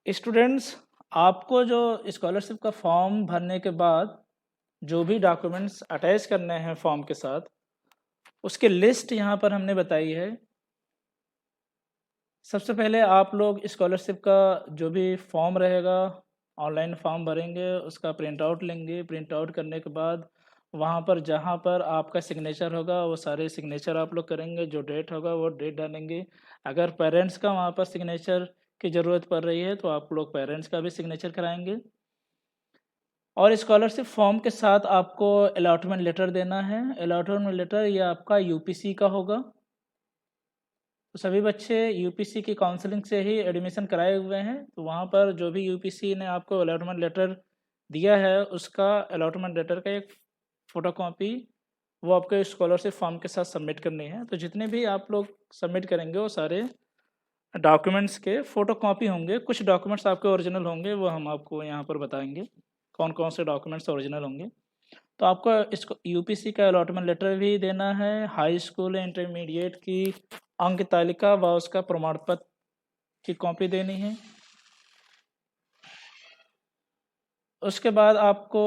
Students, आपको जो scholarship का फॉर्म भरने के बाद जो भी डॉक्यूमेंट्स अटैच करने हैं फॉर्म के साथ, उसकी लिस्ट यहाँ पर हमने बताई है। सबसे पहले आप लोग स्कॉलरशिप का जो भी फॉर्म रहेगा, ऑनलाइन फॉर्म भरेंगे, उसका प्रिंट आउट लेंगे। प्रिंट आउट करने के बाद वहाँ पर जहाँ पर आपका सिग्नेचर होगा, वो सारे सिग्नेचर आप लोग करेंगे। जो डेट होगा, वो डेट डालेंगे। अगर पेरेंट्स का वहाँ पर सिग्नेचर की ज़रूरत पड़ रही है, तो आप लोग पेरेंट्स का भी सिग्नेचर कराएँगे। और स्कॉलरशिप फॉर्म के साथ आपको अलॉटमेंट लेटर देना है। अलॉटमेंट लेटर ये आपका यूपीसी का होगा। तो सभी बच्चे यूपीसी की काउंसलिंग से ही एडमिशन कराए हुए हैं, तो वहाँ पर जो भी यूपीसी ने आपको अलॉटमेंट लेटर दिया है, उसका अलॉटमेंट लेटर का एक फ़ोटोकॉपी वो आपके स्कॉलरशिप फॉर्म के साथ सबमिट करनी है। तो जितने भी आप लोग सबमिट करेंगे, वो सारे डॉक्यूमेंट्स के फ़ोटोकॉपी होंगे। कुछ डॉक्यूमेंट्स आपके ओरिजिनल होंगे, वो हम आपको यहाँ पर बताएँगे, कौन-कौन से डॉक्यूमेंट्स ओरिजिनल होंगे। तो आपको इसको यूपीसी का अलॉटमेंट लेटर भी देना है, हाई स्कूल या इंटरमीडिएट की अंक तालिका व उसका प्रमाण पत्र की कॉपी देनी है। उसके बाद आपको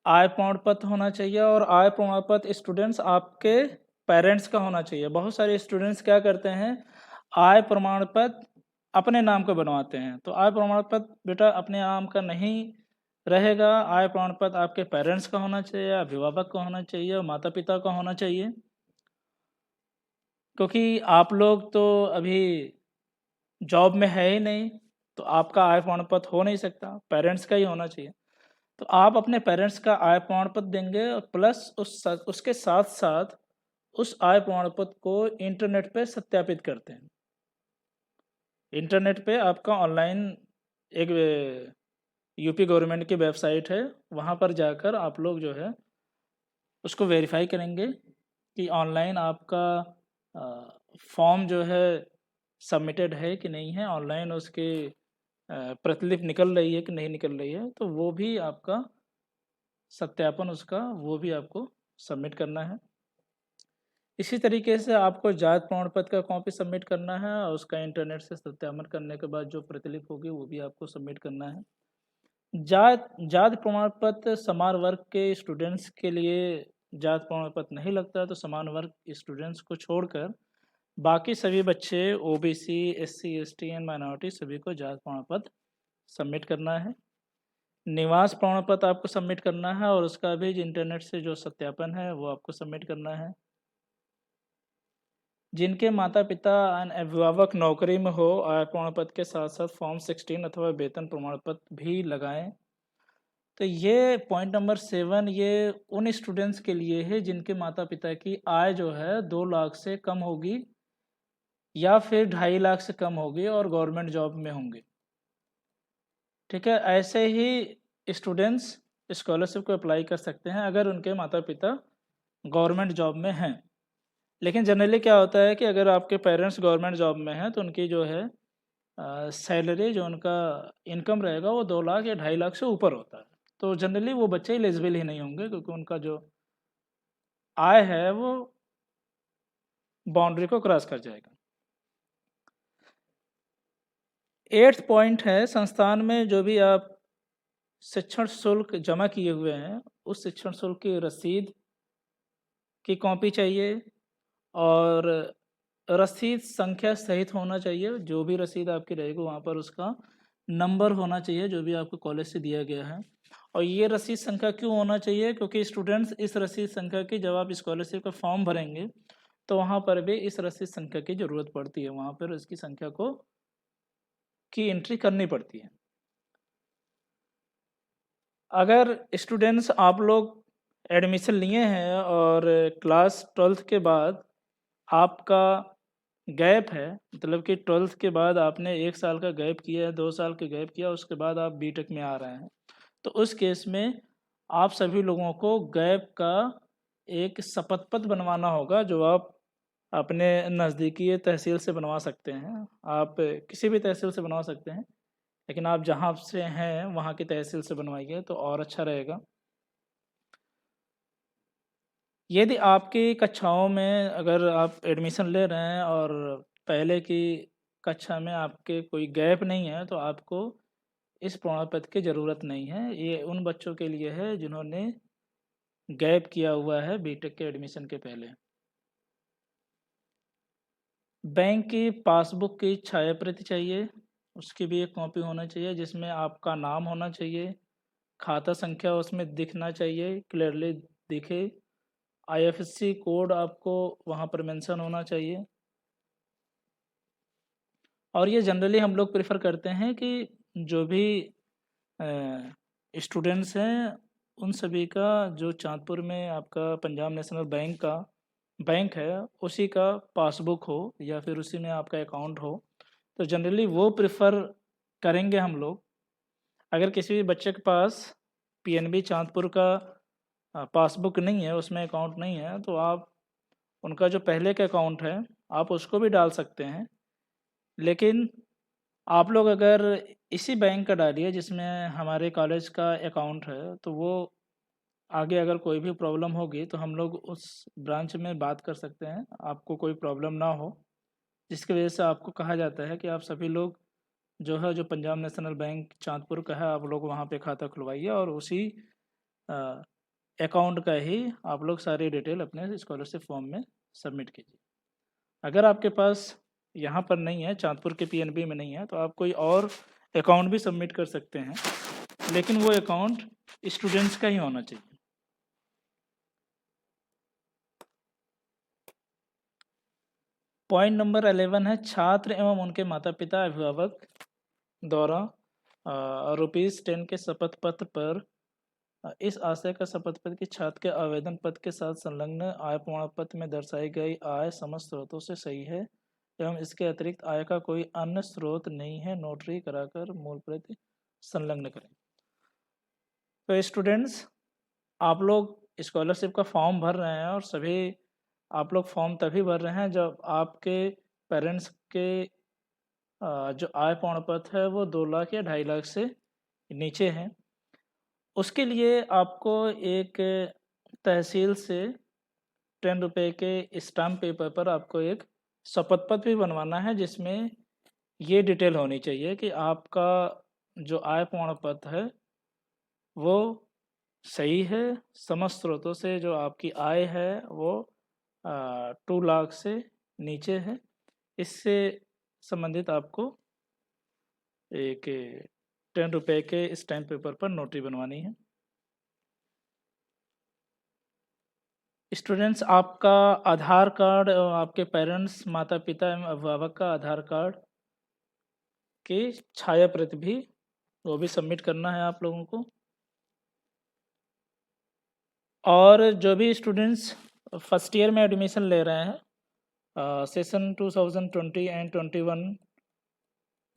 आय प्रमाण पत्र होना चाहिए, और आय प्रमाण पत्र स्टूडेंट्स आपके पेरेंट्स का होना चाहिए। बहुत सारे स्टूडेंट्स क्या करते हैं, आय प्रमाण पत्र अपने नाम का बनवाते हैं। तो आय प्रमाण पत्र बेटा अपने नाम का नहीं रहेगा। आय प्रमाण पत्र आपके पेरेंट्स का होना चाहिए, अभिभावक का होना चाहिए और माता पिता का होना चाहिए। क्योंकि आप लोग तो अभी जॉब में है ही नहीं, तो आपका आय प्रमाण पत्र हो नहीं सकता, पेरेंट्स का ही होना चाहिए। तो आप अपने पेरेंट्स का आय प्रमाण पत्र देंगे, और प्लस उसके साथ साथ उस आय प्रमाण पत्र को इंटरनेट पे सत्यापित करते हैं। इंटरनेट पे आपका ऑनलाइन एक यूपी गवर्नमेंट की वेबसाइट है, वहाँ पर जाकर आप लोग जो है उसको वेरीफाई करेंगे कि ऑनलाइन आपका फॉर्म जो है सबमिटेड है कि नहीं है, ऑनलाइन उसके प्रतिलिपि निकल रही है कि नहीं निकल रही है। तो वो भी आपका सत्यापन, उसका वो भी आपको सबमिट करना है। इसी तरीके से आपको जात प्रमाण पत्र का कॉपी सबमिट करना है, और उसका इंटरनेट से सत्यापन करने के बाद जो प्रतिलिपि होगी वो भी आपको सबमिट करना है। जात जात प्रमाण पत्र समान वर्ग के स्टूडेंट्स के लिए जात प्रमाण पत्र नहीं लगता, तो समान वर्ग स्टूडेंट्स को छोड़कर बाकी सभी बच्चे OBC, SC, ST and minority सभी को जात प्रमाण पत्र सबमिट करना है। निवास प्रमाण पत्र आपको सबमिट करना है, और उसका भी इंटरनेट से जो सत्यापन है वो आपको सबमिट करना है। जिनके माता पिता एंड अभिभावक नौकरी में हो, आय प्रमाण पत्र के साथ साथ फॉर्म 16 अथवा वेतन प्रमाण पत्र भी लगाएं। तो ये पॉइंट नंबर 7 ये उन स्टूडेंट्स के लिए है जिनके माता पिता की आय जो है 2 लाख से कम होगी, या फिर 2.5 लाख से कम होगी, और गवर्नमेंट जॉब में होंगे। ठीक है, ऐसे ही स्टूडेंट्स स्कॉलरशिप को अप्लाई कर सकते हैं अगर उनके माता पिता गवर्नमेंट जॉब में हैं। लेकिन जनरली क्या होता है कि अगर आपके पेरेंट्स गवर्नमेंट जॉब में हैं, तो उनकी जो है सैलरी, जो उनका इनकम रहेगा, वो 2 लाख या 2.5 लाख से ऊपर होता है। तो जनरली वो बच्चे एलिजिबल ही नहीं होंगे, क्योंकि उनका जो आय है वो बाउंड्री को क्रॉस कर जाएगा। 8th पॉइंट है, संस्थान में जो भी आप शिक्षण शुल्क जमा किए हुए हैं, उस शिक्षण शुल्क की रसीद की कॉपी चाहिए, और रसीद संख्या सहित होना चाहिए। जो भी रसीद आपकी रहेगी वहाँ पर उसका नंबर होना चाहिए, जो भी आपको कॉलेज से दिया गया है। और ये रसीद संख्या क्यों होना चाहिए, क्योंकि स्टूडेंट्स इस रसीद संख्या की, जब आप स्कॉलरशिप का फॉर्म भरेंगे तो वहाँ पर भी इस रसीद संख्या की ज़रूरत पड़ती है। वहाँ पर इसकी संख्या को की एंट्री करनी पड़ती है। अगर स्टूडेंट्स आप लोग एडमिशन लिए हैं और क्लास 12th के बाद आपका गैप है, मतलब कि 12th के बाद आपने 1 साल का गैप किया है, 2 साल का गैप किया, उसके बाद आप बीटेक में आ रहे हैं, तो उस केस में आप सभी लोगों को गैप का एक शपथ पत्र बनवाना होगा, जो आप अपने नज़दीकी तहसील से बनवा सकते हैं। आप किसी भी तहसील से बनवा सकते हैं, लेकिन आप जहाँ से हैं वहाँ की तहसील से बनवाइए तो और अच्छा रहेगा। यदि आपकी कक्षाओं में अगर आप एडमिशन ले रहे हैं और पहले की कक्षा में आपके कोई गैप नहीं है, तो आपको इस प्रमाण पत्र की ज़रूरत नहीं है। ये उन बच्चों के लिए है जिन्होंने गैप किया हुआ है बीटेक के एडमिशन के पहले। बैंक की पासबुक की छाया प्रति चाहिए, उसकी भी एक कॉपी होना चाहिए जिसमें आपका नाम होना चाहिए, खाता संख्या उसमें दिखना चाहिए, क्लियरली दिखे, आईएफएससी कोड आपको वहाँ पर मेंशन होना चाहिए। और ये जनरली हम लोग प्रेफर करते हैं कि जो भी स्टूडेंट्स हैं उन सभी का जो चांदपुर में आपका पंजाब नेशनल बैंक है उसी का पासबुक हो या फिर उसी में आपका अकाउंट हो, तो जनरली वो प्रेफर करेंगे हम लोग। अगर किसी भी बच्चे के पास पीएनबी चांदपुर का पासबुक नहीं है, उसमें अकाउंट नहीं है, तो आप उनका जो पहले का अकाउंट है आप उसको भी डाल सकते हैं। लेकिन आप लोग अगर इसी बैंक का डालिए जिसमें हमारे कॉलेज का अकाउंट है, तो वो आगे अगर कोई भी प्रॉब्लम होगी तो हम लोग उस ब्रांच में बात कर सकते हैं, आपको कोई प्रॉब्लम ना हो। जिसकी वजह से आपको कहा जाता है कि आप सभी लोग जो है जो पंजाब नेशनल बैंक चांदपुर का है आप लोग वहाँ पे खाता खुलवाइए और उसी अकाउंट का ही आप लोग सारी डिटेल अपने स्कॉलरशिप फॉर्म में सबमिट कीजिए। अगर आपके पास यहाँ पर नहीं है, चांदपुर के पीएनबी में नहीं है, तो आप कोई और अकाउंट भी सबमिट कर सकते हैं, लेकिन वो अकाउंट स्टूडेंट्स का ही होना चाहिए। पॉइंट नंबर 11 है छात्र एवं उनके माता पिता अभिभावक द्वारा ₹10 के शपथ पत्र पर इस आशय का शपथ पत्र कि छात्र के आवेदन पत्र के साथ संलग्न आय प्रमाण पत्र में दर्शाई गई आय समस्त स्रोतों से सही है एवं इसके अतिरिक्त आय का कोई अन्य स्रोत नहीं है, नोटरी कराकर मूल प्रति संलग्न करें। तो स्टूडेंट्स, आप लोग स्कॉलरशिप का फॉर्म भर रहे हैं और सभी आप लोग फॉर्म तभी भर रहे हैं जब आपके पेरेंट्स के जो आय प्रमाण पत्र है वो 2 लाख या 2.5 लाख से नीचे हैं। उसके लिए आपको एक तहसील से ₹10 के स्टाम्प पेपर पर आपको एक शपथ पत्र भी बनवाना है जिसमें ये डिटेल होनी चाहिए कि आपका जो आय प्रमाण पत्र है वो सही है, समस्त स्रोतों से जो आपकी आय है वो 2 लाख से नीचे है। इससे संबंधित आपको एक ₹10 के स्टैम्प पेपर पर नोटरी बनवानी है। स्टूडेंट्स, आपका आधार कार्ड और आपके पेरेंट्स माता पिता एवं अभिभावक का आधार कार्ड की छाया प्रति भी वो भी सबमिट करना है आप लोगों को। और जो भी स्टूडेंट्स फर्स्ट ईयर में एडमिशन ले रहे हैं सेशन 2020 एंड 21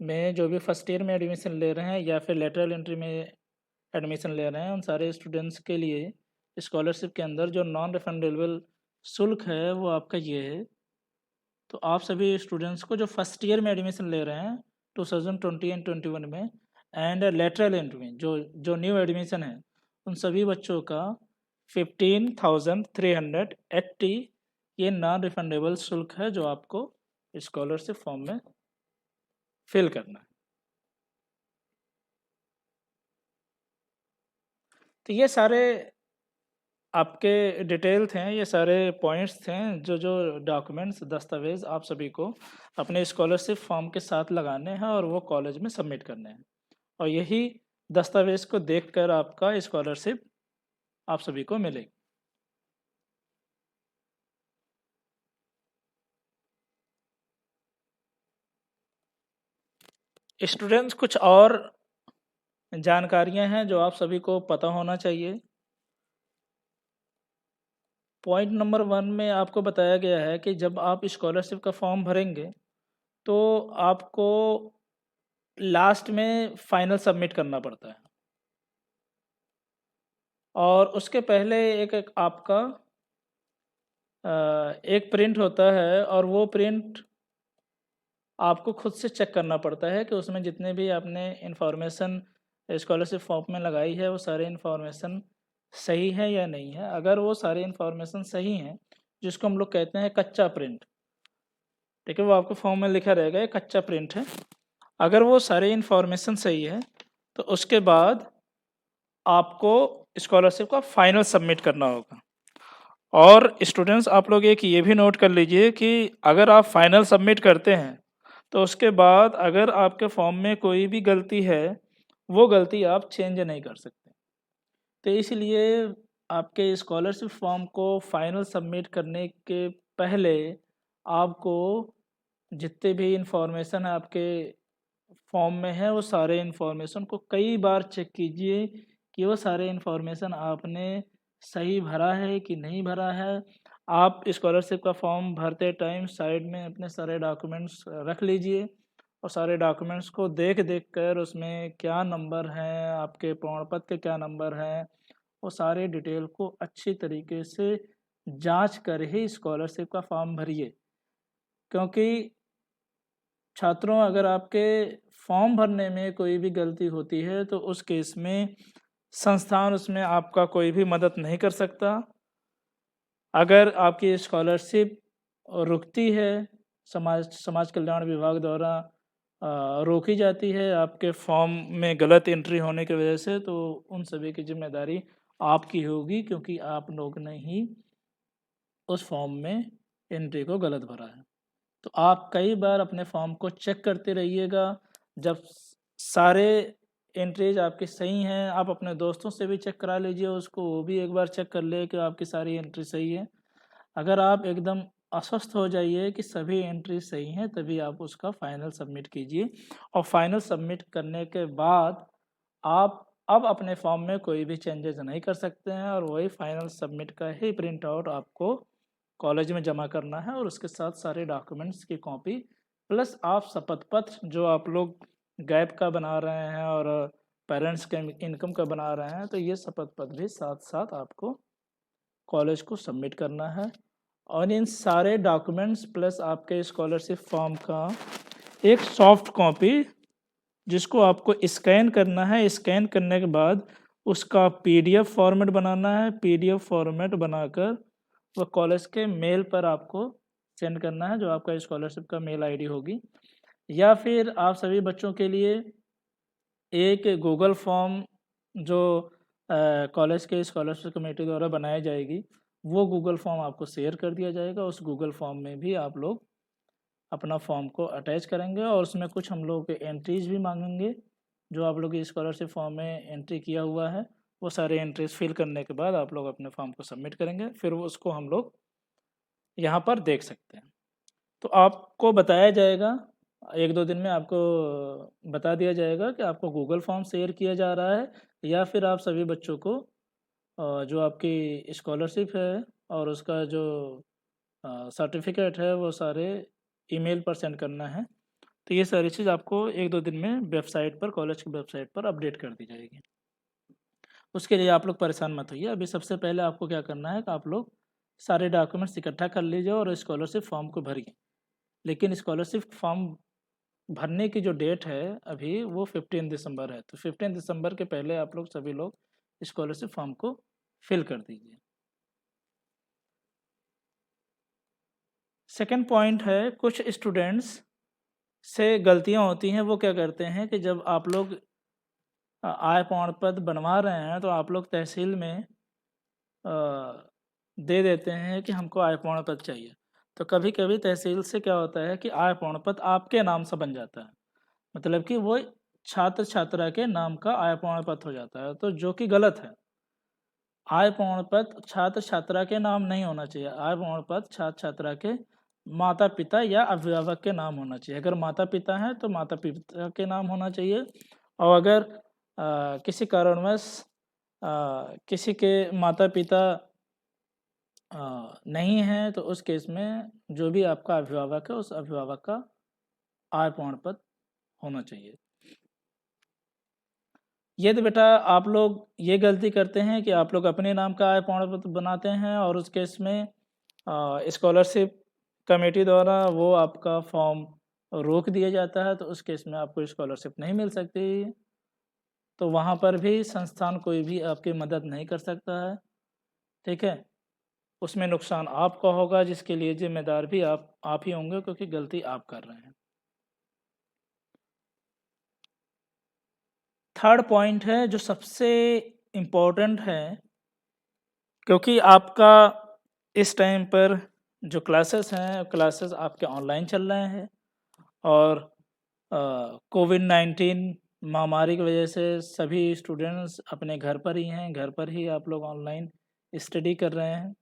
में, जो भी फर्स्ट ईयर में एडमिशन ले रहे हैं या फिर लेटरल एंट्री में एडमिशन ले रहे हैं, उन सारे स्टूडेंट्स के लिए स्कॉलरशिप के अंदर जो नॉन रिफंडेबल शुल्क है वो आपका ये है। तो आप सभी स्टूडेंट्स को जो फर्स्ट ईयर में एडमिशन ले रहे हैं 2020 एंड 21 में एंड लेटरल एंट्री में जो न्यू एडमिशन है, उन सभी बच्चों का 15,380 ये नॉन रिफंडेबल शुल्क है जो आपको स्कॉलरशिप फॉर्म में फिल करना है। तो ये सारे आपके डिटेल्स हैं, ये सारे पॉइंट्स थे जो जो डॉक्यूमेंट्स दस्तावेज़ आप सभी को अपने स्कॉलरशिप फॉर्म के साथ लगाने हैं और वो कॉलेज में सबमिट करने हैं, और यही दस्तावेज़ को देखकर आपका स्कॉलरशिप आप सभी को मिलेगी। स्टूडेंट्स, कुछ और जानकारियां हैं जो आप सभी को पता होना चाहिए। पॉइंट नंबर 1 में आपको बताया गया है कि जब आप स्कॉलरशिप का फॉर्म भरेंगे तो आपको लास्ट में फाइनल सबमिट करना पड़ता है, और उसके पहले एक आपका एक प्रिंट होता है और वो प्रिंट आपको खुद से चेक करना पड़ता है कि उसमें जितने भी आपने इन्फॉर्मेशन स्कॉलरशिप फॉर्म में लगाई है वो सारे इन्फॉर्मेशन सही है या नहीं है। अगर वो सारे इन्फॉर्मेशन सही हैं, जिसको हम लोग कहते हैं कच्चा प्रिंट, ठीक है, वो आपको फॉर्म में लिखा रहेगा ये कच्चा प्रिंट है। अगर वो सारे इन्फॉर्मेशन सही है तो उसके बाद आपको स्कॉलरशिप का फाइनल सबमिट करना होगा। और स्टूडेंट्स आप लोग एक ये भी नोट कर लीजिए कि अगर आप फाइनल सबमिट करते हैं तो उसके बाद अगर आपके फॉर्म में कोई भी गलती है, वो गलती आप चेंज नहीं कर सकते। तो इसलिए आपके स्कॉलरशिप फॉर्म को फाइनल सबमिट करने के पहले आपको जितने भी इंफॉर्मेशन आपके फॉर्म में है वो सारे इंफॉर्मेशन को कई बार चेक कीजिए कि वो सारे इंफॉर्मेशन आपने सही भरा है कि नहीं भरा है। आप स्कॉलरशिप का फॉर्म भरते टाइम साइड में अपने सारे डॉक्यूमेंट्स रख लीजिए और सारे डॉक्यूमेंट्स को देख देख कर उसमें क्या नंबर हैं, आपके प्रमाण पत्र के क्या नंबर हैं, वो सारे डिटेल को अच्छी तरीके से जांच कर ही स्कॉलरशिप का फॉर्म भरिए। क्योंकि छात्रों अगर आपके फॉर्म भरने में कोई भी गलती होती है तो उस केस में संस्थान उसमें आपका कोई भी मदद नहीं कर सकता। अगर आपकी स्कॉलरशिप रुकती है, समाज समाज कल्याण विभाग द्वारा रोकी जाती है आपके फॉर्म में गलत एंट्री होने की वजह से, तो उन सभी की जिम्मेदारी आपकी होगी, क्योंकि आप लोग ने ही उस फॉर्म में एंट्री को गलत भरा है। तो आप कई बार अपने फॉर्म को चेक करते रहिएगा। जब सारे एंट्रीज आपकी सही हैं, आप अपने दोस्तों से भी चेक करा लीजिए उसको, वो भी एक बार चेक कर ले कि आपकी सारी एंट्री सही है। अगर आप एकदम आश्वस्त हो जाइए कि सभी एंट्री सही हैं, तभी आप उसका फाइनल सबमिट कीजिए। और फाइनल सबमिट करने के बाद आप अब अपने फॉर्म में कोई भी चेंजेस नहीं कर सकते हैं और वही फाइनल सबमिट का ही प्रिंट आउट आपको कॉलेज में जमा करना है और उसके साथ सारे डॉक्यूमेंट्स की कॉपी प्लस आप शपथ पत्र जो आप लोग गैप का बना रहे हैं और पेरेंट्स के इनकम का बना रहे हैं, तो ये शपथ पत्र भी साथ साथ आपको कॉलेज को सबमिट करना है। और इन सारे डॉक्यूमेंट्स प्लस आपके स्कॉलरशिप फॉर्म का एक सॉफ्ट कॉपी जिसको आपको स्कैन करना है। स्कैन करने के बाद उसका पीडीएफ फॉर्मेट बनाना है। पीडीएफ फॉर्मेट बनाकर वह कॉलेज के मेल पर आपको सेंड करना है, जो आपका स्कॉलरशिप का मेल आईडी होगी। या फिर आप सभी बच्चों के लिए एक गूगल फॉर्म जो कॉलेज के स्कॉलरशिप कमेटी द्वारा बनाई जाएगी, वो गूगल फॉर्म आपको शेयर कर दिया जाएगा। उस गूगल फॉर्म में भी आप लोग अपना फॉर्म को अटैच करेंगे और उसमें कुछ हम लोग के एंट्रीज भी मांगेंगे जो आप लोग स्कॉलरशिप फॉर्म में एंट्री किया हुआ है। वो सारे एंट्रीज फिल करने के बाद आप लोग अपने फॉर्म को सबमिट करेंगे, फिर वो उसको हम लोग यहाँ पर देख सकते हैं। तो आपको बताया जाएगा, 1-2 दिन में आपको बता दिया जाएगा कि आपको गूगल फॉर्म शेयर किया जा रहा है या फिर आप सभी बच्चों को जो आपकी स्कॉलरशिप है और उसका जो सर्टिफिकेट है वो सारे ईमेल पर सेंड करना है। तो ये सारी चीज़ आपको 1-2 दिन में वेबसाइट पर, कॉलेज की वेबसाइट पर अपडेट कर दी जाएगी। उसके लिए आप लोग परेशान मत होइए। अभी सबसे पहले आपको क्या करना है कि आप लोग सारे डॉक्यूमेंट्स इकट्ठा कर लीजिए और स्कॉलरशिप फॉर्म को भरिए। लेकिन स्कॉलरशिप फॉर्म भरने की जो डेट है अभी वो 15 दिसंबर है, तो 15 दिसंबर के पहले आप लोग सभी लोग स्कॉलरशिप फॉर्म को फिल कर दीजिए। सेकंड पॉइंट है, कुछ स्टूडेंट्स से गलतियां होती हैं। वो क्या करते हैं कि जब आप लोग आय प्रमाण पत्र बनवा रहे हैं तो आप लोग तहसील में दे देते हैं कि हमको आय प्रमाण पत्र चाहिए। तो कभी कभी तहसील से क्या होता है कि आय प्रमाण पत्र आपके नाम से बन जाता है, मतलब कि वो छात्र छात्रा के नाम का आय प्रमाण पत्र हो जाता है, तो जो कि गलत है। आय प्रमाण पत्र छात्र छात्रा के नाम नहीं होना चाहिए। आय प्रमाण पत्र छात्र छात्रा के माता पिता या अभिभावक के नाम होना चाहिए। अगर माता पिता हैं तो माता पिता के नाम होना चाहिए, और अगर किसी कारणवश किसी के माता पिता नहीं है तो उस केस में जो भी आपका अभिभावक है उस अभिभावक का आय प्रमाण पत्र होना चाहिए। यदि बेटा आप लोग ये गलती करते हैं कि आप लोग अपने नाम का आय प्रमाण पत्र बनाते हैं और उस केस में स्कॉलरशिप कमेटी द्वारा वो आपका फॉर्म रोक दिया जाता है, तो उस केस में आपको स्कॉलरशिप नहीं मिल सकती। तो वहाँ पर भी संस्थान कोई भी आपकी मदद नहीं कर सकता है, ठीक है। उसमें नुकसान आपका होगा, जिसके लिए जिम्मेदार भी आप ही होंगे, क्योंकि गलती आप कर रहे हैं। थर्ड पॉइंट है जो सबसे इम्पोर्टेंट है, क्योंकि आपका इस टाइम पर जो क्लासेस हैं, क्लासेस आपके ऑनलाइन चल रहे हैं और कोविड-19 महामारी की वजह से सभी स्टूडेंट्स अपने घर पर ही हैं, घर पर ही आप लोग ऑनलाइन स्टडी कर रहे हैं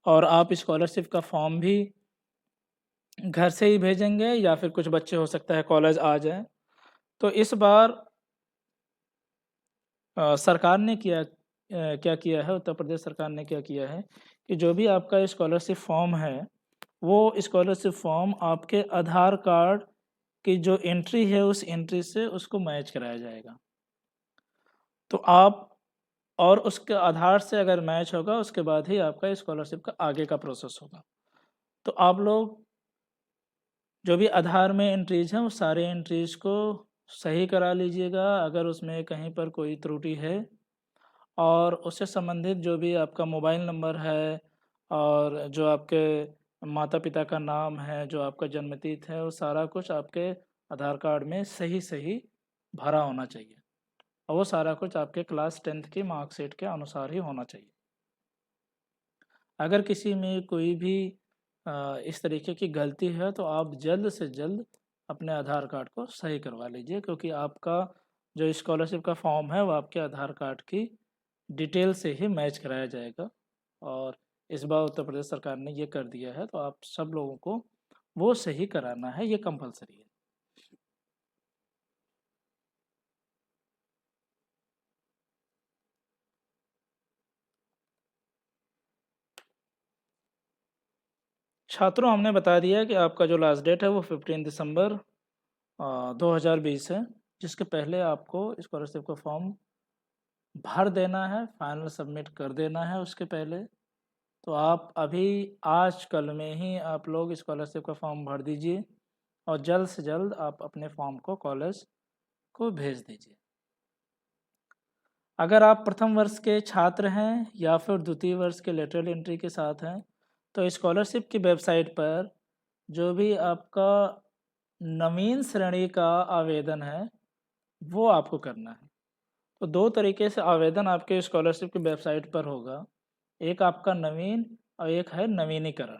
और आप स्कॉलरशिप का फॉर्म भी घर से ही भेजेंगे या फिर कुछ बच्चे हो सकता है कॉलेज आ जाएँ। तो इस बार सरकार ने क्या किया है, उत्तर प्रदेश सरकार ने क्या किया है कि जो भी आपका स्कॉलरशिप फॉर्म है, वो स्कॉलरशिप फॉर्म आपके आधार कार्ड की जो एंट्री है, उस एंट्री से उसको मैच कराया जाएगा। तो आप और उसके आधार से अगर मैच होगा, उसके बाद ही आपका स्कॉलरशिप का आगे का प्रोसेस होगा। तो आप लोग जो भी आधार में एंट्रीज़ हैं, वो सारे एंट्रीज़ को सही करा लीजिएगा, अगर उसमें कहीं पर कोई त्रुटि है और उससे संबंधित जो भी आपका मोबाइल नंबर है और जो आपके माता-पिता का नाम है, जो आपका जन्मतिथि है, वो सारा कुछ आपके आधार कार्ड में सही-सही भरा होना चाहिए और वो सारा कुछ आपके क्लास 10th की मार्कशीट के अनुसार ही होना चाहिए। अगर किसी में कोई भी इस तरीके की गलती है, तो आप जल्द से जल्द अपने आधार कार्ड को सही करवा लीजिए, क्योंकि आपका जो स्कॉलरशिप का फॉर्म है, वो आपके आधार कार्ड की डिटेल से ही मैच कराया जाएगा और इस बार उत्तर प्रदेश सरकार ने ये कर दिया है, तो आप सब लोगों को वो सही कराना है, ये कंपल्सरी है। छात्रों, हमने बता दिया है कि आपका जो लास्ट डेट है वो 15 दिसंबर 2020 है, जिसके पहले आपको स्कॉलरशिप का फॉर्म भर देना है, फाइनल सबमिट कर देना है उसके पहले। तो आप अभी आज कल में ही आप लोग स्कॉलरशिप का फॉर्म भर दीजिए और जल्द से जल्द आप अपने फॉर्म को कॉलेज को भेज दीजिए। अगर आप प्रथम वर्ष के छात्र हैं या फिर द्वितीय वर्ष के लेटरल एंट्री के साथ हैं, तो स्कॉलरशिप की वेबसाइट पर जो भी आपका नवीन श्रेणी का आवेदन है, वो आपको करना है। तो 2 तरीके से आवेदन आपके स्कॉलरशिप की वेबसाइट पर होगा। एक आपका नवीन और एक है नवीनीकरण।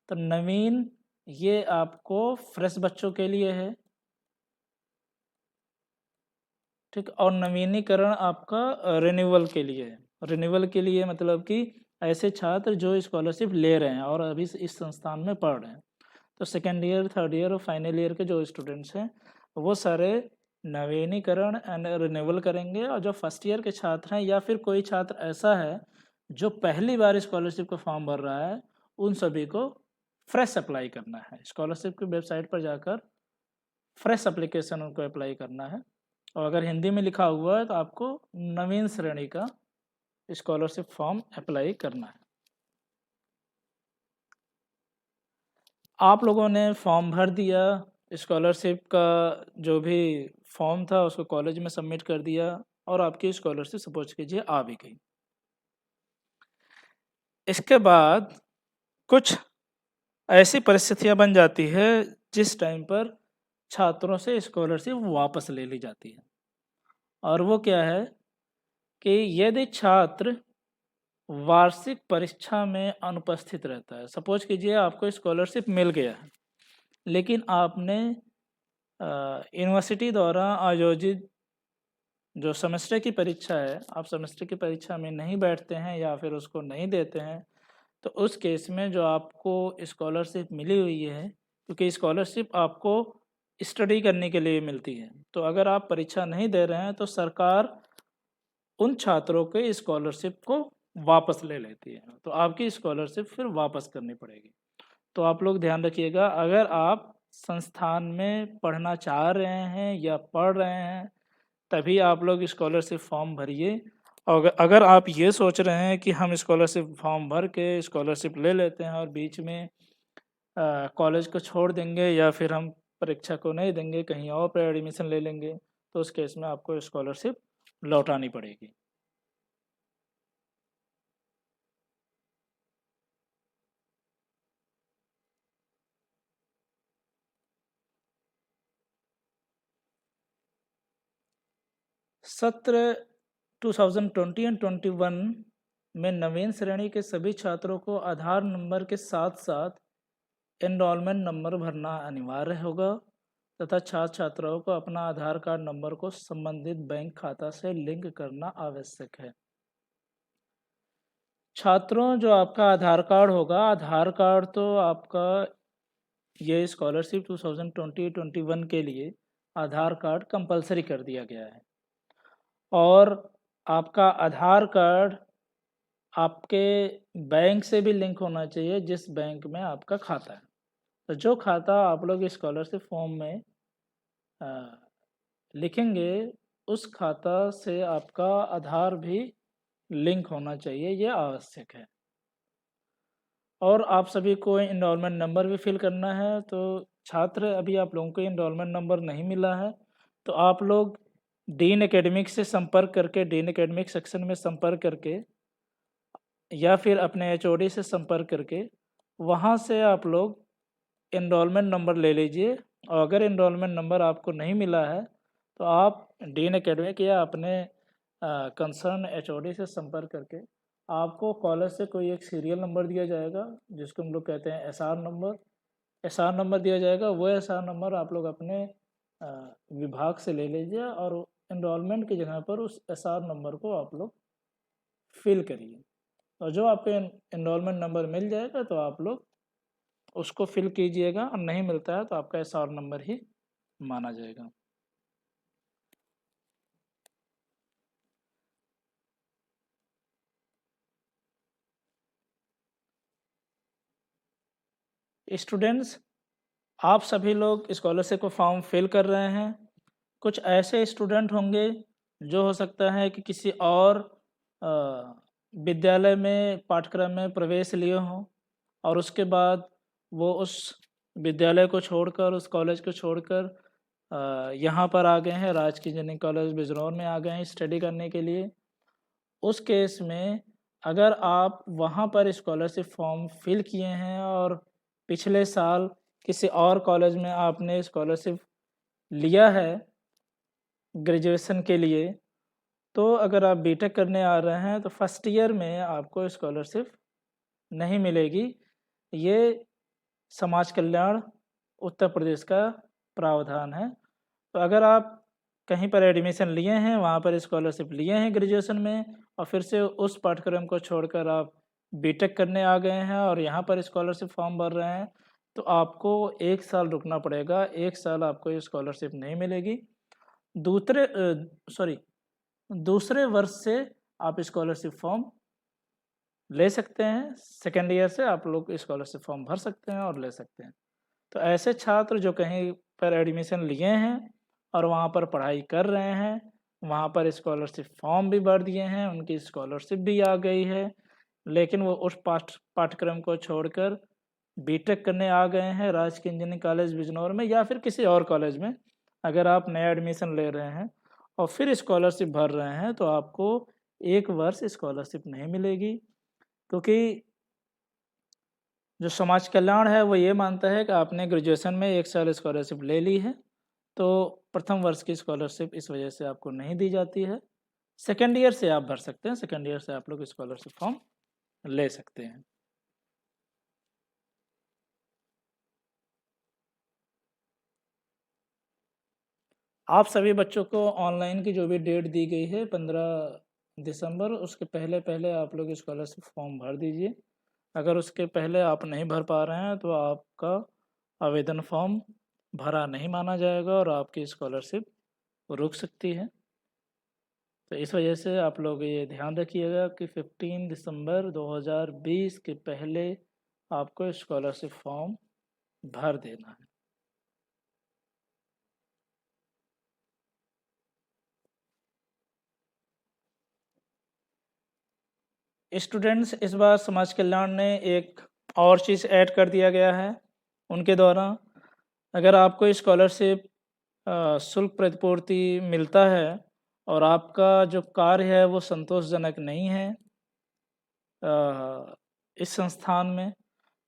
तो नवीन ये आपको फ्रेश बच्चों के लिए है, ठीक? और नवीनीकरण आपका रिन्यूअल के लिए है। रिन्यूअल के लिए मतलब कि ऐसे छात्र जो स्कॉलरशिप ले रहे हैं और अभी इस संस्थान में पढ़ रहे हैं। तो सेकंड ईयर, थर्ड ईयर और फाइनल ईयर के जो स्टूडेंट्स हैं, वो सारे नवीनीकरण एंड रिन्यूअल करेंगे और जो फर्स्ट ईयर के छात्र हैं या फिर कोई छात्र ऐसा है जो पहली बार स्कॉलरशिप का फॉर्म भर रहा है, उन सभी को फ्रेश अप्लाई करना है। स्कॉलरशिप की वेबसाइट पर जाकर फ्रेश एप्लीकेशन उनको अप्लाई करना है और अगर हिंदी में लिखा हुआ है तो आपको नवीन श्रेणी का स्कॉलरशिप फॉर्म अप्लाई करना है। आप लोगों ने फॉर्म भर दिया, स्कॉलरशिप का जो भी फॉर्म था उसको कॉलेज में सबमिट कर दिया और आपकी स्कॉलरशिप सपोज कीजिए आ भी गई। इसके बाद कुछ ऐसी परिस्थितियां बन जाती है जिस टाइम पर छात्रों से स्कॉलरशिप वापस ले ली जाती है और वो क्या है कि यदि छात्र वार्षिक परीक्षा में अनुपस्थित रहता है, सपोज कीजिए आपको स्कॉलरशिप मिल गया है, लेकिन आपने यूनिवर्सिटी द्वारा आयोजित जो सेमेस्टर की परीक्षा है, आप सेमेस्टर की परीक्षा में नहीं बैठते हैं या फिर उसको नहीं देते हैं, तो उस केस में जो आपको स्कॉलरशिप मिली हुई है, क्योंकि स्कॉलरशिप आपको स्टडी करने के लिए मिलती है, तो अगर आप परीक्षा नहीं दे रहे हैं तो सरकार उन छात्रों के स्कॉलरशिप को वापस ले लेती है, तो आपकी स्कॉलरशिप फिर वापस करनी पड़ेगी। तो आप लोग ध्यान रखिएगा, अगर आप संस्थान में पढ़ना चाह रहे हैं या पढ़ रहे हैं, तभी आप लोग स्कॉलरशिप फॉर्म भरिए। और अगर आप ये सोच रहे हैं कि हम स्कॉलरशिप फॉर्म भर के स्कॉलरशिप ले लेते हैं और बीच में कॉलेज को छोड़ देंगे या फिर हम परीक्षा को नहीं देंगे, कहीं और पर एडमिशन ले लेंगे, तो उस केस में आपको स्कॉलरशिप लौटानी पड़ेगी। सत्र 2020 एंड 21 में नवीन श्रेणी के सभी छात्रों को आधार नंबर के साथ साथ एनरोलमेंट नंबर भरना अनिवार्य होगा तथा छात्र छात्राओं को अपना आधार कार्ड नंबर को संबंधित बैंक खाता से लिंक करना आवश्यक है। छात्रों, जो आपका आधार कार्ड होगा, आधार कार्ड तो आपका ये स्कॉलरशिप 2020-21 के लिए आधार कार्ड कंपलसरी कर दिया गया है और आपका आधार कार्ड आपके बैंक से भी लिंक होना चाहिए जिस बैंक में आपका खाता है। तो जो खाता आप लोग स्कॉलरशिप फॉर्म में लिखेंगे उस खाता से आपका आधार भी लिंक होना चाहिए, ये आवश्यक है। और आप सभी को इनरोलमेंट नंबर भी फिल करना है। तो छात्र, अभी आप लोगों को इनरोलमेंट नंबर नहीं मिला है तो आप लोग डीन एकेडमिक से संपर्क करके, डीन एकेडमिक सेक्शन में संपर्क करके या फिर अपने एचओडी से संपर्क करके वहाँ से आप लोग इनरोलमेंट नंबर ले लीजिए। और अगर इनरोलमेंट नंबर आपको नहीं मिला है तो आप डीन एकेडमिक या अपने कंसर्न एचओडी से संपर्क करके आपको कॉलेज से कोई एक सीरियल नंबर दिया जाएगा जिसको हम लोग कहते हैं एसआर नंबर। एसआर नंबर दिया जाएगा, वो एसआर नंबर आप लोग अपने विभाग से ले लीजिए और इनरोलमेंट की जगह पर उस एसआर नंबर को आप लोग फिल करिए। और जो आपको इनरोलमेंट नंबर मिल जाएगा तो आप लोग उसको फिल कीजिएगा, और नहीं मिलता है तो आपका एसआर नंबर ही माना जाएगा। स्टूडेंट्स, आप सभी लोग स्कॉलरशिप को फॉर्म फिल कर रहे हैं। कुछ ऐसे स्टूडेंट होंगे जो हो सकता है कि किसी और विद्यालय में पाठ्यक्रम में प्रवेश लिए हों और उसके बाद वो उस विद्यालय को छोड़कर, उस कॉलेज को छोड़कर यहाँ पर आ गए हैं, राजकीय इंजीनियरिंग कॉलेज बिजनौर में आ गए हैं स्टडी करने के लिए। उस केस में अगर आप वहाँ पर स्कॉलरशिप फॉर्म फिल किए हैं और पिछले साल किसी और कॉलेज में आपने स्कॉलरशिप लिया है ग्रेजुएशन के लिए, तो अगर आप बीटेक करने आ रहे हैं तो फर्स्ट ईयर में आपको स्कॉलरशिप नहीं मिलेगी। ये समाज कल्याण उत्तर प्रदेश का प्रावधान है। तो अगर आप कहीं पर एडमिशन लिए हैं, वहाँ पर स्कॉलरशिप लिए हैं ग्रेजुएशन में और फिर से उस पाठ्यक्रम को छोड़कर आप बीटेक करने आ गए हैं और यहाँ पर स्कॉलरशिप फॉर्म भर रहे हैं, तो आपको 1 साल रुकना पड़ेगा। 1 साल आपको ये स्कॉलरशिप नहीं मिलेगी। दूसरे वर्ष से आप स्कॉलरशिप फॉर्म ले सकते हैं। सेकेंड ईयर से आप लोग स्कॉलरशिप फॉर्म भर सकते हैं और ले सकते हैं। तो ऐसे छात्र जो कहीं पर एडमिशन लिए हैं और वहाँ पर पढ़ाई कर रहे हैं, वहाँ पर स्कॉलरशिप फॉर्म भी भर दिए हैं, उनकी स्कॉलरशिप भी आ गई है, लेकिन वो उस पाठ्यक्रम को छोड़कर बीटेक करने आ गए हैं राजकीय इंजीनियरिंग कॉलेज बिजनौर में या फिर किसी और कॉलेज में। अगर आप नया एडमिशन ले रहे हैं और फिर स्कॉलरशिप भर रहे हैं तो आपको 1 वर्ष स्कॉलरशिप नहीं मिलेगी, क्योंकि जो समाज कल्याण है वो ये मानता है कि आपने ग्रेजुएशन में 1 साल स्कॉलरशिप ले ली है तो प्रथम वर्ष की स्कॉलरशिप इस वजह से आपको नहीं दी जाती है। सेकेंड ईयर से आप भर सकते हैं, सेकेंड ईयर से आप लोग स्कॉलरशिप फॉर्म ले सकते हैं। आप सभी बच्चों को ऑनलाइन की जो भी डेट दी गई है 15 दिसंबर, उसके पहले पहले आप लोग स्कॉलरशिप फॉर्म भर दीजिए। अगर उसके पहले आप नहीं भर पा रहे हैं तो आपका आवेदन फॉर्म भरा नहीं माना जाएगा और आपकी स्कॉलरशिप रुक सकती है। तो इस वजह से आप लोग ये ध्यान रखिएगा कि 15 दिसंबर 2020 के पहले आपको स्कॉलरशिप फॉर्म भर देना है। स्टूडेंट्स, इस बार समाज कल्याण ने एक और चीज़ ऐड कर दिया गया है उनके द्वारा। अगर आपको स्कॉलरशिप शुल्क प्रतिपूर्ति मिलता है और आपका जो कार्य है वो संतोषजनक नहीं है इस संस्थान में,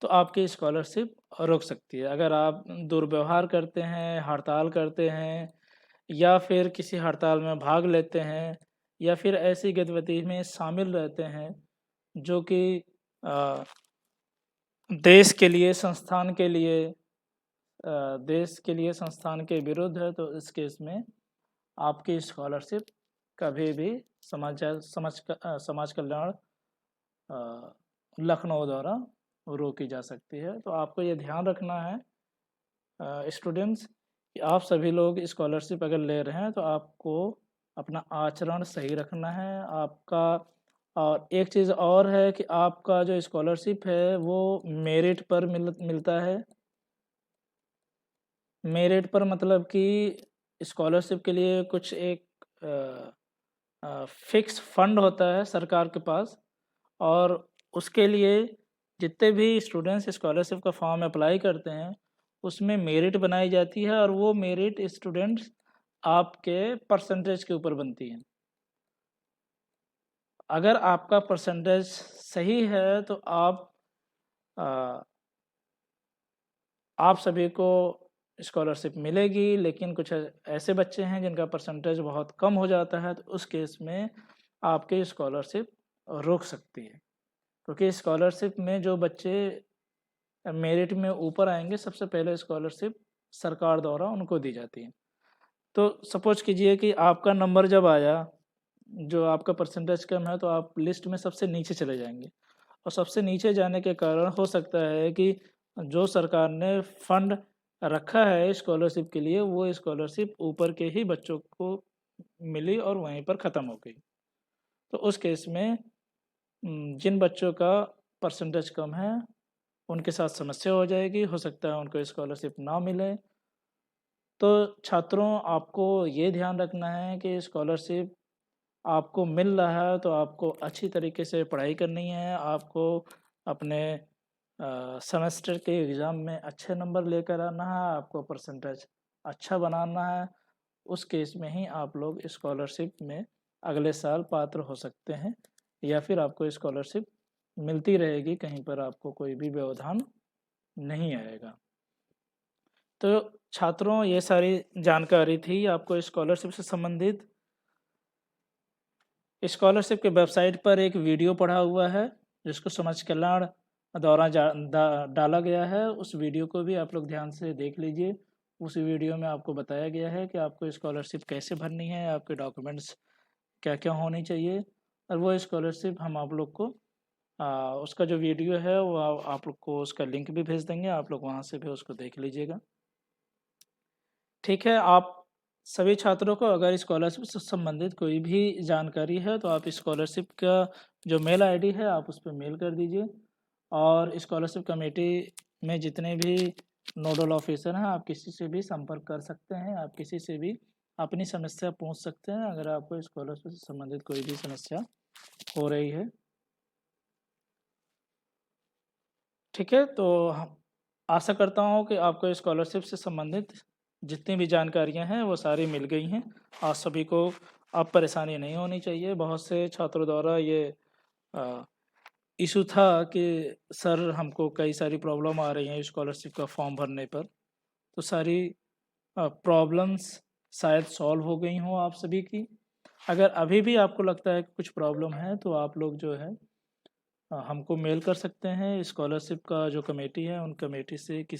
तो आपकी स्कॉलरशिप रुक सकती है। अगर आप दुर्व्यवहार करते हैं, हड़ताल करते हैं या फिर किसी हड़ताल में भाग लेते हैं या फिर ऐसी गतिविधि में शामिल रहते हैं जो कि अ, देश के लिए, संस्थान के लिए देश के लिए, संस्थान के विरुद्ध है, तो इस केस में आपकी स्कॉलरशिप कभी भी समाज कल्याण लखनऊ द्वारा रोकी जा सकती है। तो आपको ये ध्यान रखना है स्टूडेंट्स कि आप सभी लोग स्कॉलरशिप अगर ले रहे हैं तो आपको अपना आचरण सही रखना है आपका। और एक चीज़ और है कि आपका जो स्कॉलरशिप है वो मेरिट पर मिलता है। मेरिट पर मतलब कि स्कॉलरशिप के लिए कुछ एक फिक्स फंड होता है सरकार के पास, और उसके लिए जितने भी स्टूडेंट्स स्कॉलरशिप का फॉर्म अप्लाई करते हैं उसमें मेरिट बनाई जाती है, और वो मेरिट स्टूडेंट्स आपके परसेंटेज के ऊपर बनती है। अगर आपका परसेंटेज सही है तो आप सभी को स्कॉलरशिप मिलेगी, लेकिन कुछ ऐसे बच्चे हैं जिनका परसेंटेज बहुत कम हो जाता है, तो उस केस में आपकी स्कॉलरशिप रुक सकती है। क्योंकि स्कॉलरशिप में जो बच्चे मेरिट में ऊपर आएंगे सबसे पहले स्कॉलरशिप सरकार द्वारा उनको दी जाती है। तो सपोज कीजिए कि आपका नंबर जब आया, जो आपका परसेंटेज कम है, तो आप लिस्ट में सबसे नीचे चले जाएंगे, और सबसे नीचे जाने के कारण हो सकता है कि जो सरकार ने फंड रखा है स्कॉलरशिप के लिए वो स्कॉलरशिप ऊपर के ही बच्चों को मिली और वहीं पर ख़त्म हो गई। तो उस केस में जिन बच्चों का परसेंटेज कम है उनके साथ समस्या हो जाएगी, हो सकता है उनको स्कॉलरशिप ना मिले। तो छात्रों, आपको ये ध्यान रखना है कि स्कॉलरशिप आपको मिल रहा है तो आपको अच्छी तरीके से पढ़ाई करनी है, आपको अपने सेमेस्टर के एग्ज़ाम में अच्छे नंबर लेकर आना है, आपको परसेंटेज अच्छा बनाना है। उस केस में ही आप लोग स्कॉलरशिप में अगले साल पात्र हो सकते हैं, या फिर आपको स्कॉलरशिप मिलती रहेगी, कहीं पर आपको कोई भी व्यवधान नहीं आएगा। तो छात्रों, ये सारी जानकारी थी आपको स्कॉलरशिप से संबंधित। स्कॉलरशिप के वेबसाइट पर एक वीडियो पड़ा हुआ है जिसको समाज कल्याण द्वारा डाला गया है। उस वीडियो को भी आप लोग ध्यान से देख लीजिए। उस वीडियो में आपको बताया गया है कि आपको स्कॉलरशिप कैसे भरनी है, आपके डॉक्यूमेंट्स क्या क्या होने चाहिए, और वो स्कॉलरशिप हम आप लोग को उसका जो वीडियो है वो आप लोग को उसका लिंक भी भेज देंगे, आप लोग वहाँ से भी उसको देख लीजिएगा। ठीक है, आप सभी छात्रों को अगर स्कॉलरशिप से संबंधित कोई भी जानकारी है तो आप स्कॉलरशिप का जो मेल आईडी है आप उस पर मेल कर दीजिए, और स्कॉलरशिप कमेटी में जितने भी नोडल ऑफिसर हैं आप किसी से भी संपर्क कर सकते हैं, आप किसी से भी अपनी समस्या पूछ सकते हैं अगर आपको स्कॉलरशिप से संबंधित कोई भी समस्या हो रही है। ठीक है, तो आशा करता हूँ कि आपको स्कॉलरशिप से संबंधित जितनी भी जानकारियाँ हैं वो सारी मिल गई हैं। आप सभी को अब परेशानी नहीं होनी चाहिए। बहुत से छात्रों द्वारा ये इशू था कि सर हमको कई सारी प्रॉब्लम आ रही हैं स्कॉलरशिप का फॉर्म भरने पर। तो सारी प्रॉब्लम्स शायद सॉल्व हो गई हों आप सभी की। अगर अभी भी आपको लगता है कि कुछ प्रॉब्लम है तो आप लोग जो है हमको मेल कर सकते हैं। स्कॉलरशिप का जो कमेटी है उन कमेटी से किसी